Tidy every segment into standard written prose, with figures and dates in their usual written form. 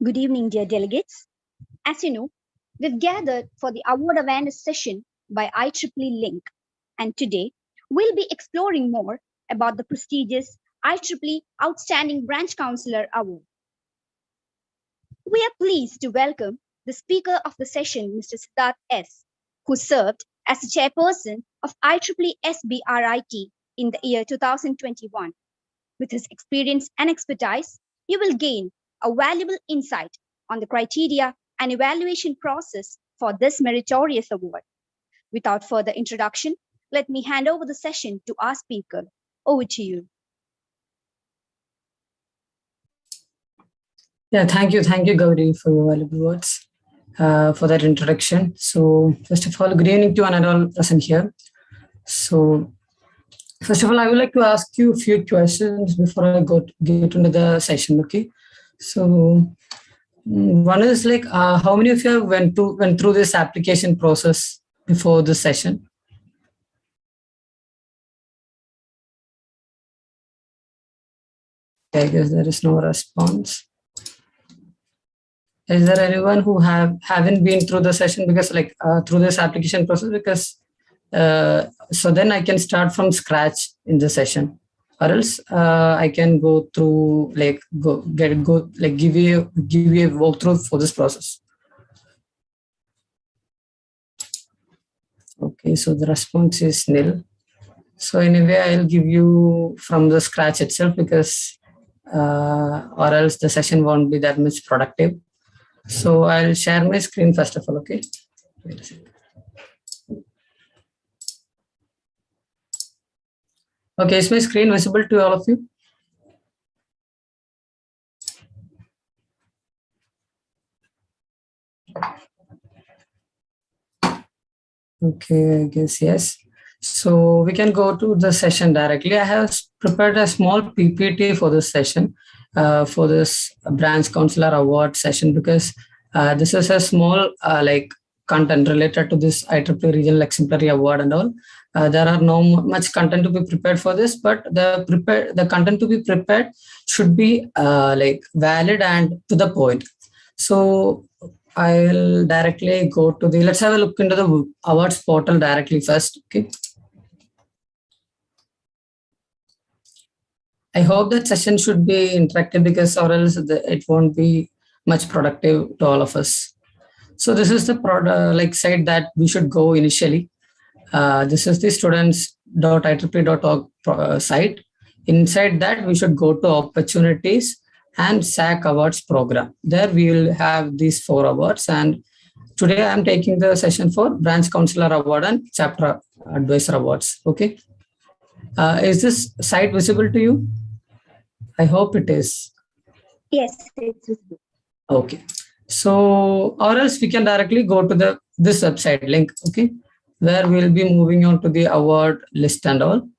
Good evening, dear delegates. As you know, we've gathered for the award awareness session by IEEE Link, and today we'll be exploring more about the prestigious IEEE Outstanding Branch Counselor Award. We are pleased to welcome the speaker of the session, Mr. Siddharth S., who served as the chairperson of IEEE SBRIT in the year 2021. With his experience and expertise, you will gain a valuable insight on the criteria and evaluation process for this meritorious award. Without further introduction, let me hand over the session to our speaker. Over to you. Yeah, thank you, Gauri, for your valuable words, for that introduction. So, first of all, good evening to one and all present here. So, first of all, I would like to ask you a few questions before I get into the session. Okay. So, one is like, how many of you went through this application process before the session? I guess there is no response. Is there anyone who haven't been through the session because through this application process? Because so then I can start from scratch in the session, or else I can go through give you a walkthrough for this process. Okay, so the response is nil. So anyway, I'll give you from the scratch itself because or else the session won't be that much productive. So I'll share my screen first of all. Okay. Wait a second. Okay, is my screen visible to all of you? Okay, I guess yes. So we can go to the session directly. I have prepared a small PPT for this session, for this Branch Counselor Award session, because this is a small content related to this IEEE Regional Exemplary Award and all. There are no much content to be prepared for this, but the content to be prepared should be valid and to the point. So I'll directly go to let's have a look into the awards portal directly first. Okay. I hope that session should be interactive because or else it won't be much productive to all of us. So this is the site that we should go initially. This is the students.IEEE.org site. Inside that, we should go to opportunities and SAC awards program. There we will have these 4 awards. And today I am taking the session for Branch Counselor Award and Chapter Advisor Awards. Okay. Is this site visible to you? I hope it is. Yes, it's visible. Okay. So, or else we can directly go to this website link. Okay. Where we'll be moving on to the award list and all.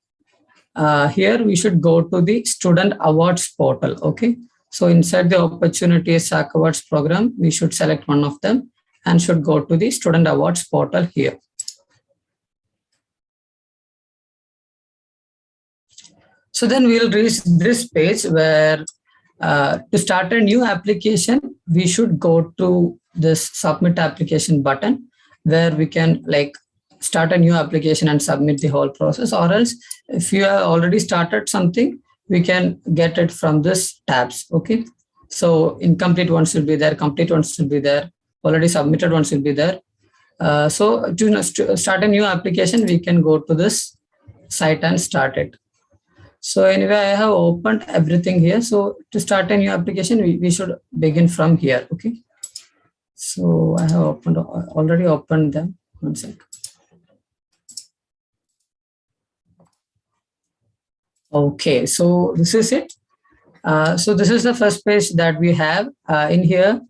Here we should go to the Student Awards portal. Okay. So inside the Opportunities SAC Awards program, we should select one of them and should go to the Student Awards portal here. So then we'll reach this page where to start a new application, we should go to this Submit Application button where we can start a new application and submit the whole process. Or else if you have already started something, we can get it from this tabs. Okay. So incomplete ones will be there, complete ones will be there, already submitted ones will be there. So to start a new application, we can go to this site and start it. So anyway, I have opened everything here. So to start a new application, we should begin from here. Okay. So I have already opened them. One sec. Okay, so this is it. So this is the first page that we have. In here,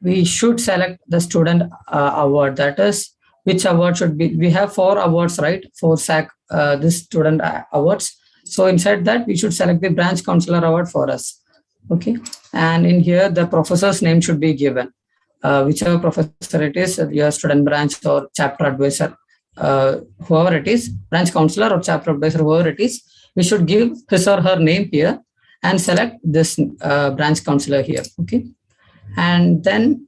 we should select the student award. That is, which award should be. We have 4 awards, right? For SAC, this student awards. So inside that, we should select the Branch Counselor Award for us. Okay, and in here, the professor's name should be given. Whichever professor it is, your student branch or chapter advisor, whoever it is, branch counselor or chapter advisor, whoever it is, we should give his or her name here and select this branch counselor here. Okay. And then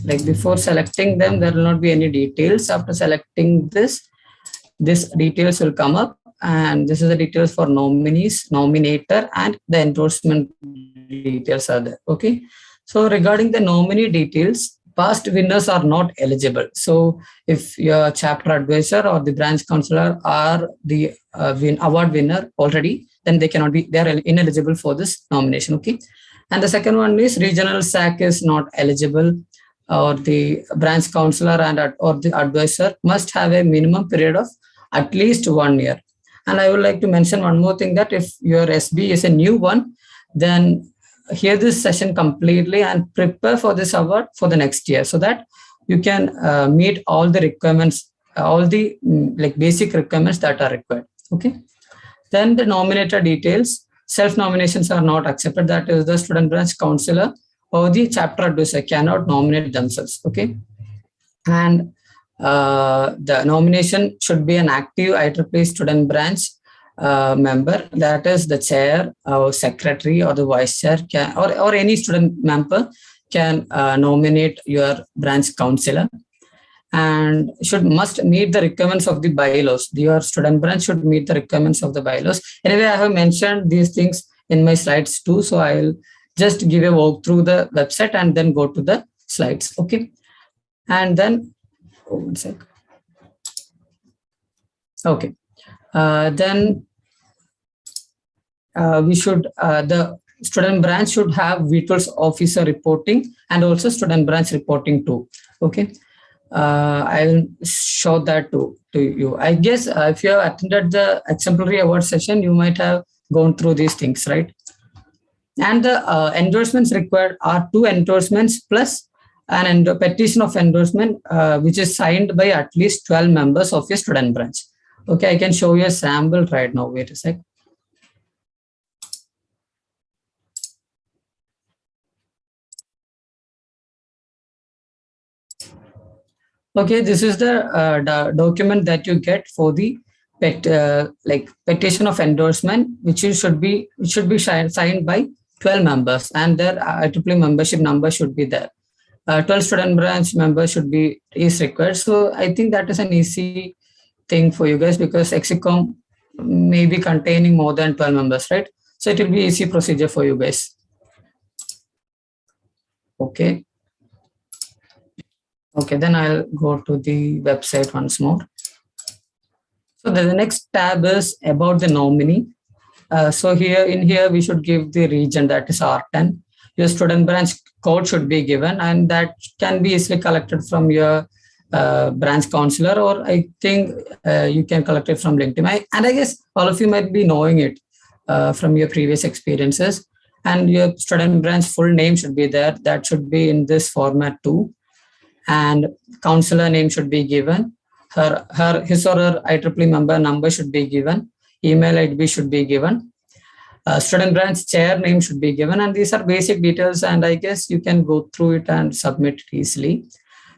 like before selecting them, there will not be any details. After selecting this details will come up, and this is the details for nominees, nominator, and the endorsement details are there. Okay. So regarding the nominee details, past winners are not eligible. So if your chapter advisor or the branch counselor are the award winner already, then they are ineligible for this nomination. Okay. And the second one is regional SAC is not eligible, or the branch counselor or the advisor must have a minimum period of at least 1 year. And I would like to mention one more thing, that if your SB is a new one, then hear this session completely and prepare for this award for the next year, so that you can meet all the requirements, all the like basic requirements that are required. Okay. Then the nominator details. Self nominations are not accepted. That is, the student branch counselor or the chapter advisor cannot nominate themselves. Okay. And the nomination should be an active IEEE student branch member, that is the chair or secretary or the vice chair or any student member can nominate your branch counselor, and must meet the requirements of the bylaws. Your student branch should meet the requirements of the bylaws. Anyway, I have mentioned these things in my slides too, so I will just give a walk through the website and then go to the slides. Okay. And then, one sec. Okay. Then we should the student branch should have VTools officer reporting and also student branch reporting too. Okay. I'll show that to you. I guess if you have attended the exemplary award session, you might have gone through these things, right? And the endorsements required are 2 endorsements plus an petition of endorsement, which is signed by at least 12 members of your student branch. Okay, I can show you a sample right now. Wait a sec. Okay, this is the document that you get for the petition of endorsement, which should be signed by 12 members, and their IEEE membership number should be there. 12 student branch members is required. So I think that is an easy thing for you guys, because Exicom may be containing more than 12 members, right? So it will be easy procedure for you guys. Okay. Okay, then I'll go to the website once more. So the next tab is about the nominee. So here we should give the region, that is R10. Your student branch code should be given, and that can be easily collected from your branch counselor, or I think you can collect it from LinkedIn. And I guess all of you might be knowing it from your previous experiences. And your student branch full name should be there. That should be in this format too. And counselor name should be given. His or her IEEE member number should be given. Email ID should be given. Student branch chair name should be given. And these are basic details, and I guess you can go through it and submit it easily.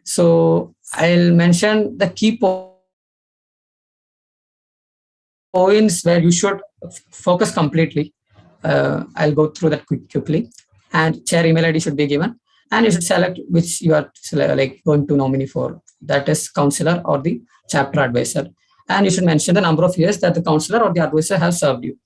So I'll mention the key points where you should focus completely. I'll go through that quickly. And chair email ID should be given. And you should select which you are going to nominee for, that is counselor or the chapter advisor. And you should mention the number of years that the counselor or the advisor has served you.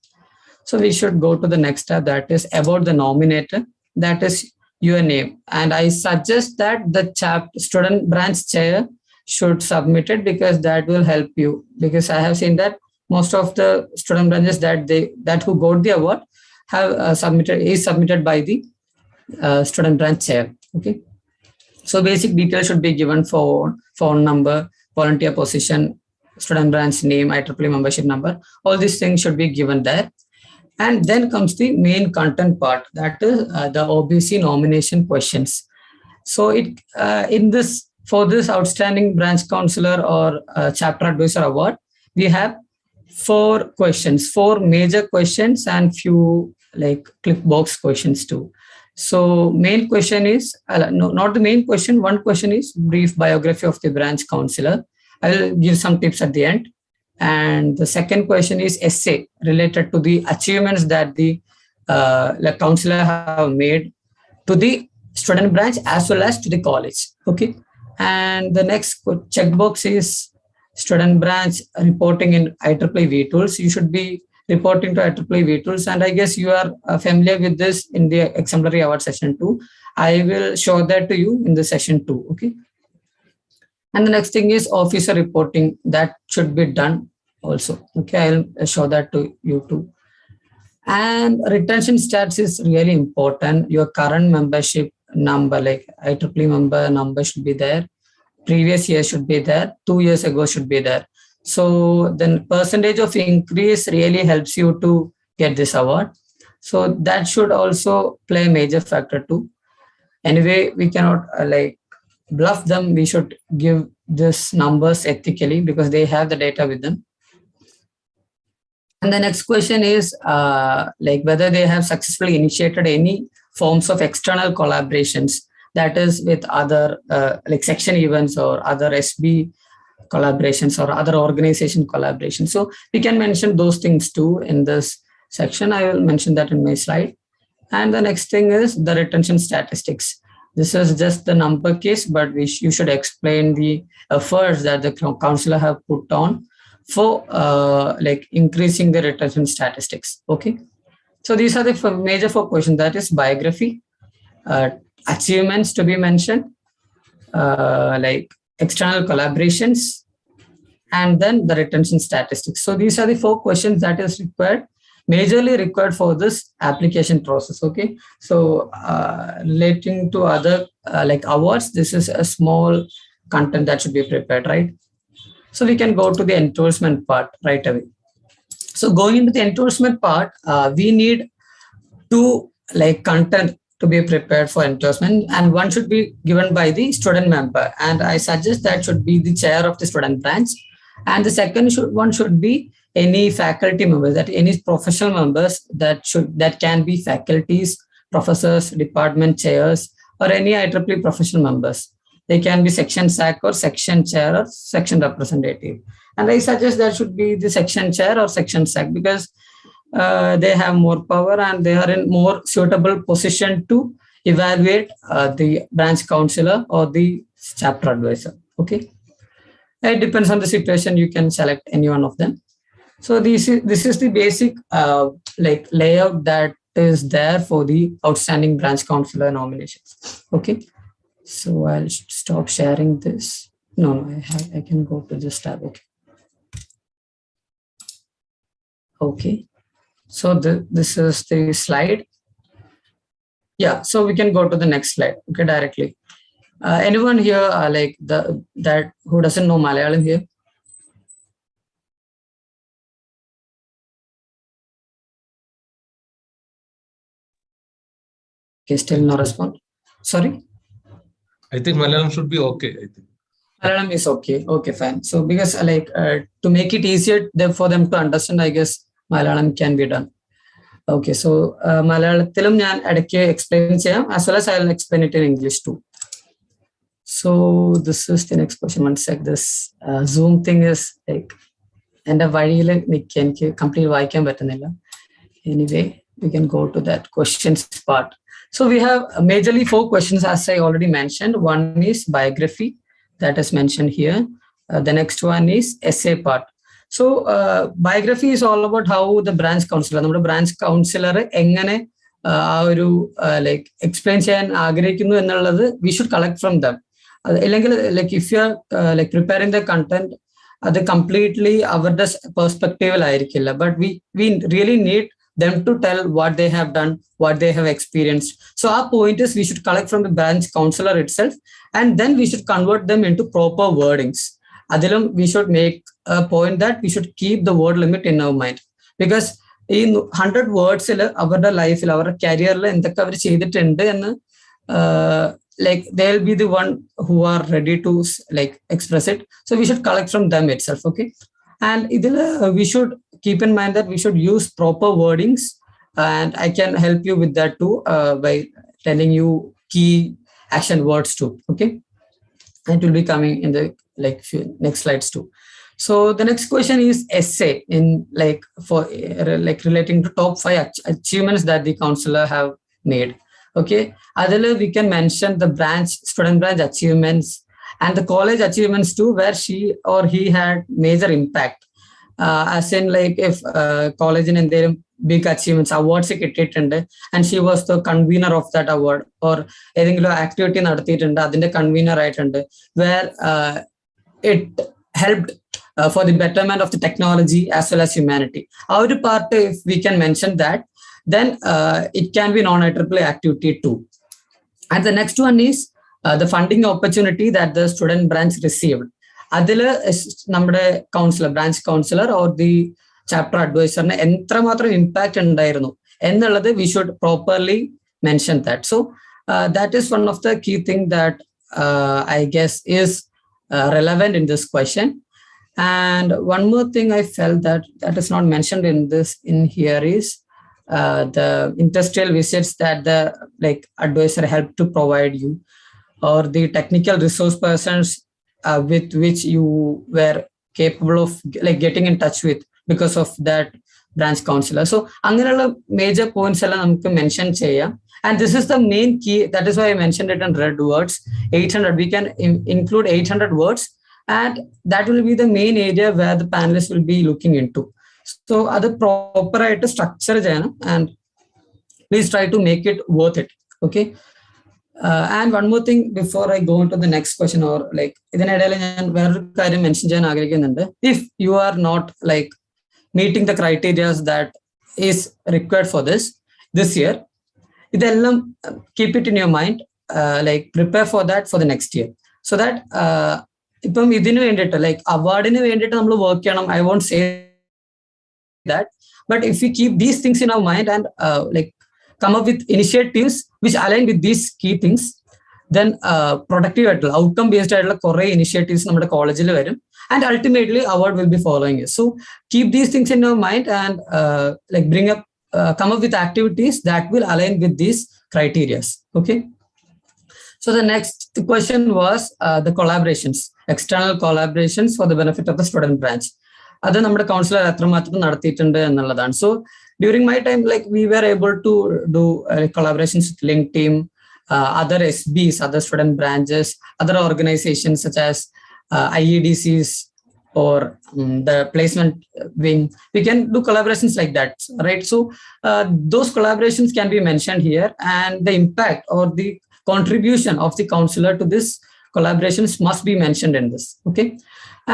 So we should go to the next tab, that is about the nominator, that is your name. And I suggest that the student branch chair should submit it, because that will help you. Because I have seen that most of the student branches that who got the award have submitted by the student branch chair. Okay. So basic details should be given for phone number, volunteer position, student branch name, IEEE membership number. All these things should be given there. And then comes the main content part, that is the OBC nomination questions. So for this outstanding branch counselor or chapter advisor award, we have 4 major questions, and few click box questions too. So main question is, not the main question. One question is brief biography of the branch counselor. I will give some tips at the end. And the second question is essay related to the achievements that the counselor have made to the student branch as well as to the college. Okay. And the next checkbox is student branch reporting in IEEE V tools. You should be reporting to IEEE V tools. And I guess you are familiar with this in the exemplary award session 2. I will show that to you in the session 2. Okay. And the next thing is officer reporting that should be done also. Okay. I'll show that to you too. And retention stats is really important. Your current membership number, like IEEE member number should be there. Previous year should be there. 2 years ago should be there. So then percentage of increase really helps you to get this award. So that should also play a major factor too. Anyway, we cannot like bluff them. We should give this numbers ethically because they have the data with them. And the next question is like whether they have successfully initiated any forms of external collaborations, that is with other like section events or other SB collaborations or other organization collaborations. So we can mention those things too in this section. I will mention that in my slide. And the next thing is the retention statistics. This is just the number case, but you should explain the efforts that the counselor have put on for like increasing the retention statistics. Okay. So these are the major 4 questions. That is biography, achievements to be mentioned, like external collaborations, and then the retention statistics. So these are the 4 questions that is required, majorly required for this application process. Okay. So relating to other like awards, this is a small content that should be prepared, right? So we can go to the endorsement part right away. So going into the endorsement part, we need 2 like content to be prepared for endorsement, and one should be given by the student member. And I suggest that should be the chair of the student branch. And the second one should be any faculty members, that any professional members that can be faculties, professors, department chairs, or any IEEE professional members. They can be section SAC or section chair or section representative. And I suggest that should be the section chair or section SAC because they have more power and they are in more suitable position to evaluate the branch counselor or the chapter advisor. Okay. It depends on the situation. You can select any one of them. So this is the basic like layout that is there for the outstanding branch counselor nominations. Okay. So I'll stop sharing this. No, I can go to this tab. Okay. Okay. So this is the slide. Yeah. So we can go to the next slide. Okay, directly. Anyone here like that who doesn't know Malayalam here? Okay, still no response. Sorry. I think Malayalam should be okay. I think Malayalam is okay. Okay, fine. So because like to make it easier for them to understand, I guess Malayalam can be done. Okay, so Malayalam ഞാൻ ഇടയ്ക്ക് explain ചെയ്യാം, as well as I'll explain it in English too. So this is the next question. One sec. This Zoom thing is like എൻ്റെ വഴിയിൽ നിൽക്കുക, എനിക്ക് complete വായിക്കാൻ പറ്റുന്നില്ല. Anyway, we can go to that questions part. So we have majorly 4 questions, as I already mentioned. One is biography, that is mentioned here. The next one is essay part. So biography is all about how the branch counselor, നമ്മുടെ branch counselor എങ്ങനെ ഒരു like explain ചെയ്യാൻ ആഗ്രഹിക്കുന്നു എന്നുള്ളത് we should collect from them. അല്ലെങ്കിൽ like if you are like preparing the content, അത് completely അവരുടെ പെർസ്പെക്റ്റീവിലായിരിക്കില്ല. But we really need them to tell what they have done, what they have experienced. So our point is we should collect from the branch counselor itself, and then we should convert them into proper wordings. Adilum, we should make a point that we should keep the word limit in our mind, because in 100 words അവരുടെ ലൈഫിൽ അവരുടെ കരിയറിൽ എന്തൊക്കെ അവർ ചെയ്തിട്ടുണ്ട് എന്ന് like they'll be the one who are ready to like express it. So we should collect from them itself. Okay. And we should keep in mind that we should use proper wordings, and I can help you with that too by telling you key action words too. Okay. It will be coming in the like next slides too. So the next question is essay in like for like relating to top 5 achievements that the counselor have made. Okay, Adela, we can mention the student branch achievements and the college achievements too, where she or he had major impact. As in, like, if college in their big achievements awards and she was the convener of that award, or ഏതെങ്കിലും activity നടത്തിയിട്ടുണ്ട് അതിന്റെ convener ആയിട്ടുണ്ട്, where it helped for the betterment of the technology as well as humanity. Our part, if we can mention that, then it can be non-IEEE activity too. And the next one is the funding opportunity that the student branch received. അതില് നമ്മുടെ councillor, branch councillor or the chapter അഡ്വൈസറിന് എത്രമാത്രം impact ഉണ്ടായിരുന്നു എന്നുള്ളത് we should properly mention that. So that is one of the key thing that I guess is relevant in this question. And one more thing I felt that is not mentioned in here is the industrial visits that the advisor helped to provide you, or the technical resource persons with which you were capable of getting in touch with because of that branch counselor. So anganella major points ella namukku mention cheyam, and this is the main key. That is why I mentioned it in red words. 800, we can include 800 words, and that will be the main area where the panelists will be looking into. So adu proper aayittu structure cheyana, and please try to make it worth it. Okay. And one more thing before I go into the next question, or ഇതിനിടയിൽ ഞാൻ വേറൊരു കാര്യം mention ചെയ്യാൻ ആഗ്രഹിക്കുന്നുണ്ട്. If you are not meeting the criteria that is required for this year, ഇതെല്ലാം keep it in your mind, prepare for that for the next year, so that ഇപ്പം ഇതിന് വേണ്ടിയിട്ട് അവാർഡിന് വേണ്ടിയിട്ട് നമ്മൾ വർക്ക് ചെയ്യണം. I won't say that, but if we keep these things in our mind and come up with initiatives which align with these key things, then productive ആയിട്ടുള്ള outcome based ആയിട്ടുള്ള കുറെ initiatives നമ്മുടെ കോളേജിൽ വരും, and ultimately award will be following you. So keep these things in your mind and come up with activities that will align with these criteria. Okay. So the next question was the collaborations, external collaborations for the benefit of the student branch. അത് നമ്മുടെ councillor എത്രമാത്രം നടത്തിയിട്ടുണ്ട് എന്നുള്ളതാണ്. So during my time, we were able to do collaborations with Link Team, other SBs, other student branches, other organizations such as IEDCs or the placement wing. We can do collaborations like that, right? So those collaborations can be mentioned here, and the impact or the contribution of the counselor to this collaborations must be mentioned in this. Okay.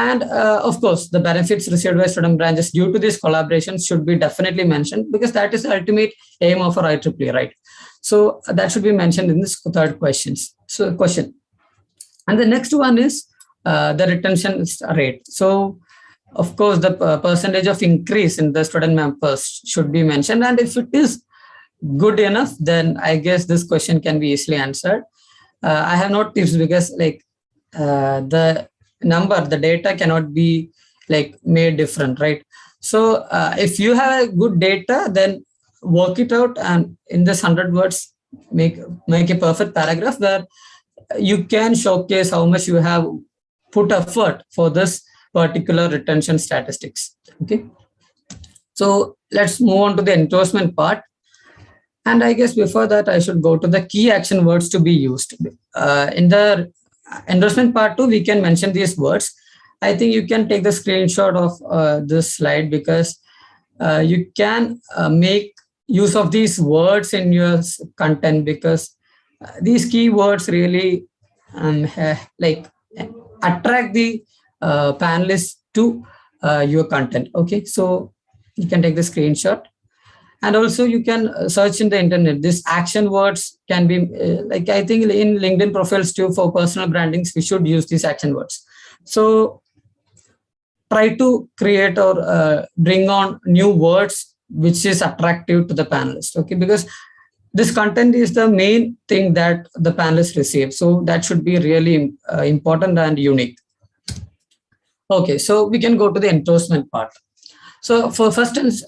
And of course, the benefits received by student branches due to these collaborations should be definitely mentioned, because that is the ultimate aim of our IEEE, right? So that should be mentioned in this third question. And the next one is the retention rate. So of course, the percentage of increase in the student members should be mentioned. And if it is good enough, then I guess this question can be easily answered. I have no tips, because the data cannot be made different, right? So if you have a good data, then work it out, and in this 100 words make a perfect paragraph where you can showcase how much you have put effort for this particular retention statistics. Okay. So let's move on to the endorsement part. And I guess before that, I should go to the key action words to be used. In the endorsement part too, we can mention these words. I think you can take the screenshot of this slide, because you can make use of these words in your content, because these keywords really attract the panelists to your content. Okay, so you can take the screenshot. And also you can search in the internet. These action words can be I think in LinkedIn profiles too, for personal brandings, we should use these action words. So try to create or bring on new words which is attractive to the panelists. Okay, because this content is the main thing that the panelists receive. So that should be really important and unique. Okay, so we can go to the endorsement part. So for first, as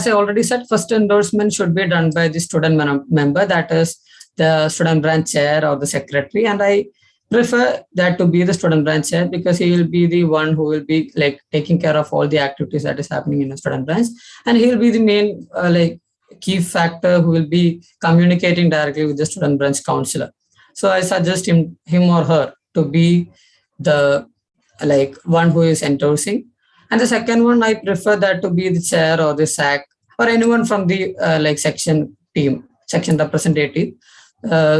I already said, first endorsement should be done by the student member, that is the student branch chair or the secretary. And I prefer that to be the student branch chair, because he will be the one who will be taking care of all the activities that is happening in the student branch, and he will be the main key factor who will be communicating directly with the student branch counselor. So I suggest him or her to be the like one who is endorsing. And the second one, I prefer that to be the chair or the SAC or anyone from the like section team, section representative.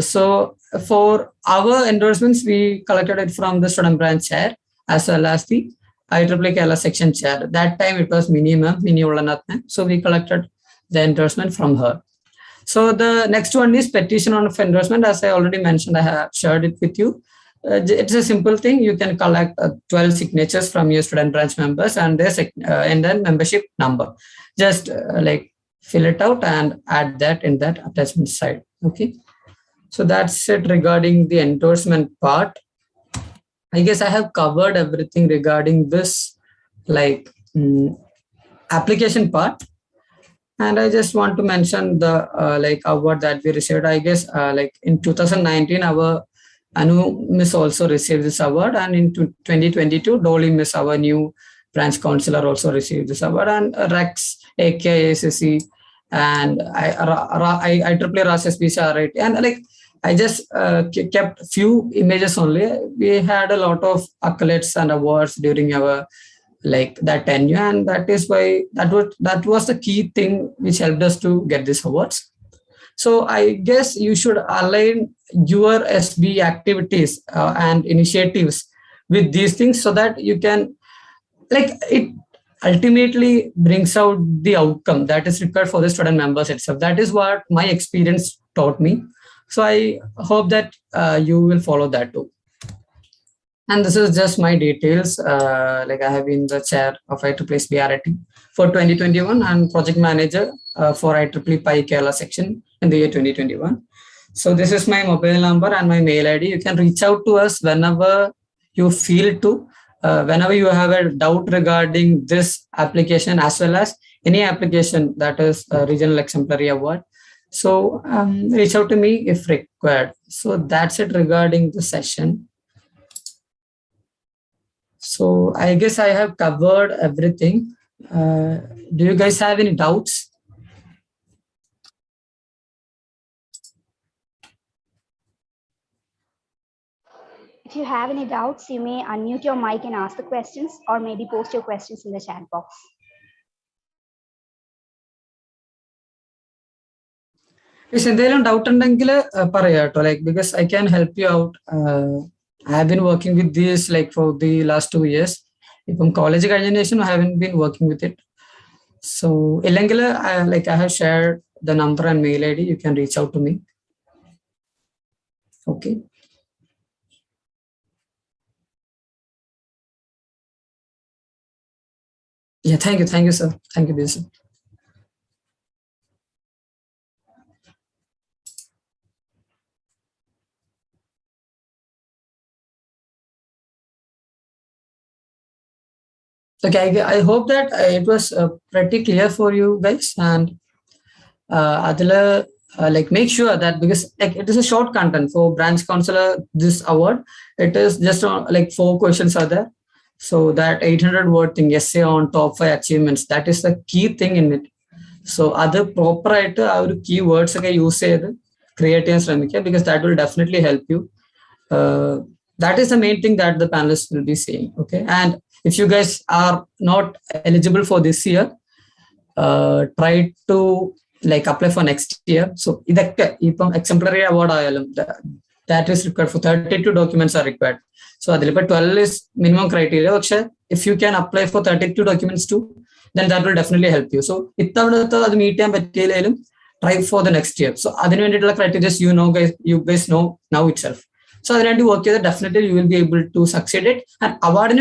So for our endorsements, we collected it from the student branch chair as well as the IEEE Kerala section chair. That time it was minimum, so we collected the endorsement from her. So the next one is petition on endorsement. As I already mentioned, I have shared it with you. It's a simple thing. You can collect 12 signatures from your student branch members and their and then membership number. Just like fill it out and add that in that attachment side. Okay. So that's it regarding the endorsement part. I guess I have covered everything regarding this like application part. And I just want to mention the like award that we received. I guess like in 2019, our Anu Miss also received this award, and in 2022, Dolly Miss, our new branch counselor, also received this award, and Rex, AKACC, and IEEE RAS right? And like I just kept few images only. We had a lot of accolades and awards during our like that tenure, and that is why that was the key thing which helped us to get these awards. So I guess you should align your SB activities and initiatives with these things so that you can like it ultimately brings out the outcome that is required for the student members itself. That is what my experience taught me. So I hope that you will follow that too. And this is just my details. Like I have been the chair of IEEE BRT for 2021 and project manager for IEEE PI Kerala section in the year 2021. So this is my mobile number and my mail ID. You can reach out to us whenever you feel to, whenever you have a doubt regarding this application as well as any application that is a regional exemplary award. So reach out to me if required. So that's it regarding the session. So I guess I have covered everything. Do you guys have any doubts? If you have any doubts, you may unmute your mic and ask the questions, or maybe post your questions in the chat box. If എന്തെങ്കിലും doubt ഉണ്ടെങ്കിൽ പറയാട്ടോ, like because I can help you out. I have been working with this like for the last 2 years. ഇപ്പം college കഴിഞ്ഞതിന് ശേഷം I haven't been working with it. So ഇല്ലെങ്കിൽ like I have shared the number and mail ID. You can reach out to me. Okay. Yeah, thank you, sir. Thank you, Bison. Okay, I hope that it was pretty clear for you guys, and Adila, like make sure that because like it is a short content for branch counselor this award, it is just like 4 questions are there. So that 800 word thing, essay on top 5 achievements, that is the key thing in it. So other proper our keywords okay use create because that will definitely help you. That is the main thing that the panelists will be saying. Okay, and if you guys are not eligible for this year, try to like apply for next year. So exemplary award that is required for 32 documents are required. So 12 is minimum criteria. If you can apply for 32 documents too, then that will definitely help you. So try for the next year. So other criteria you guys know now itself. So work definitely you will be able to succeed it. And award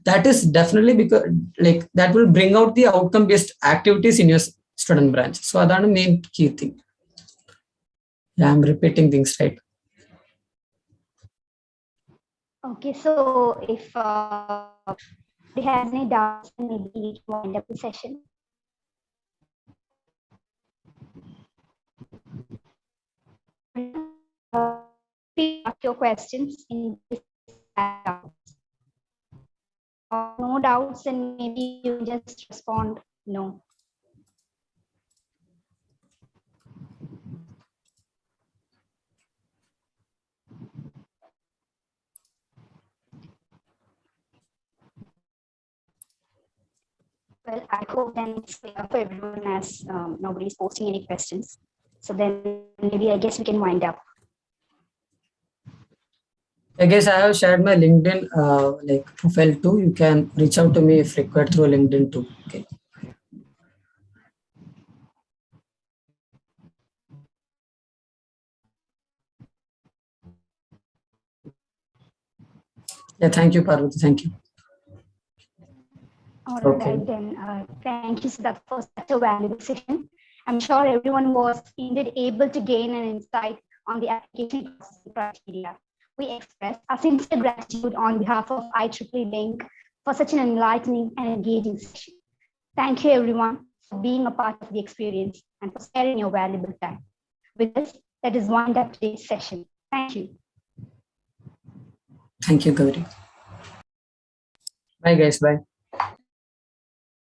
that is definitely because like that will bring out the outcome based activities in your student branch. So that's the main key thing. Yeah, I'm repeating things, right? Okay, so if he has any doubts, maybe we can wind up the session. Ask your questions in this no doubts, and maybe you just respond no. Well, I hope then it's clear for everyone as nobody's posting any questions. So then maybe I guess we can wind up. I guess I have shared my LinkedIn like profile too. You can reach out to me if required through LinkedIn too. Okay. Yeah, thank you, Parvati. Thank you. All Okay. right, then thank you, Siddharth, for such a valuable session. I'm sure everyone was indeed able to gain an insight on the application criteria. We express our sincere gratitude on behalf of IEEE Link for such an enlightening and engaging session. Thank you, everyone, for being a part of the experience and for sharing your valuable time. With this, let us wind up today's session. Thank you. Thank you, Gauri. Bye, guys. Bye.